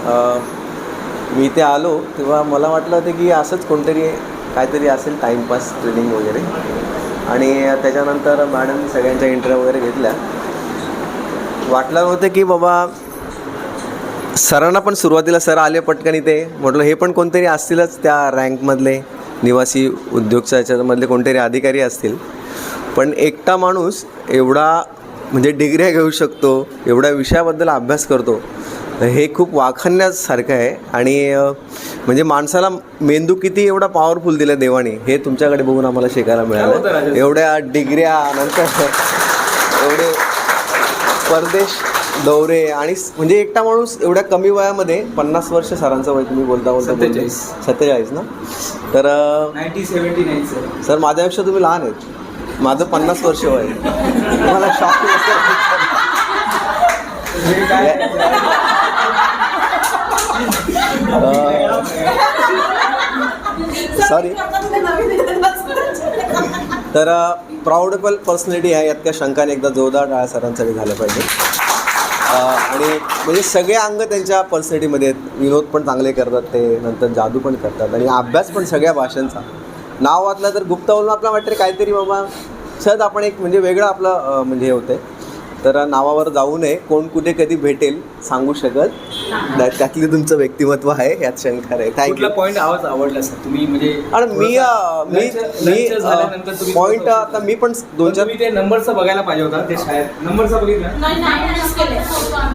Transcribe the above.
मी इथे आलो तेव्हा मला वाटलं होतं की असंच कोणतरी काहीतरी असेल टाईमपास ट्रेनिंग वगैरे, आणि त्याच्यानंतर मॅडम सगळ्यांच्या इंटरव्ह्यू वगैरे घेतल्या. वाटलं नव्हतं की बाबा सरांना पण सुरुवातीला सर आले पटकन इथे, म्हटलं हे पण कोणतरी असतीलच त्या रँकमधले निवासी उद्योगच्या याच्यामधले कोणतरी अधिकारी असतील. पण एकटा माणूस एवढा म्हणजे डिग्र्या घेऊ शकतो, एवढ्या विषयाबद्दल अभ्यास करतो, हे खूप वाखाणण्यासारखं आहे. आणि म्हणजे माणसाला मेंदू किती एवढा पॉवरफुल दिला देवाने, हे तुमच्याकडे बघून आम्हाला शिकायला मिळालं. एवढ्या डिग्र्या नंतर एवढे परदेश दौरे, आणि म्हणजे एकटा माणूस एवढ्या कमी वयामध्ये 50 वर्ष सरांचं वय तुम्ही बोलता 47 ना, तर 1979 सर माझ्यापेक्षा तुम्ही लहान आहेत. माझं 50 वर्ष वय आहे. मला शॉक सॉरी. तर प्राऊडेबल पर्सनॅलिटी आहे, यात काय शंकाने एकदा जोरदार टाळ्या सरांसाठी झाल्या पाहिजे. आणि म्हणजे सगळे अंग त्यांच्या पर्सनॅलिटीमध्ये आहेत. विनोद पण चांगले करतात ते, नंतर जादू पण करतात, आणि अभ्यास पण सगळ्या भाषांचा. नाव वाचलं तर गुप्ता आपला वाटते काहीतरी बाबा सहज आपण एक म्हणजे वेगळं आपलं म्हणजे हे होतं आहे. तर नावावर जाऊ नये, कोण कुठे कधी भेटेल सांगू शकत, त्यातली तुमचं व्यक्तिमत्व आहे, यात शंका आहे. थँक्यू. पॉईंट आवडला सर तुम्ही म्हणजे, आणि मी पॉईंट आता मी पण 2-4 ते नंबरचं बघायला पाहिजे होता, ते शाळेत नंबरचं बघितलं.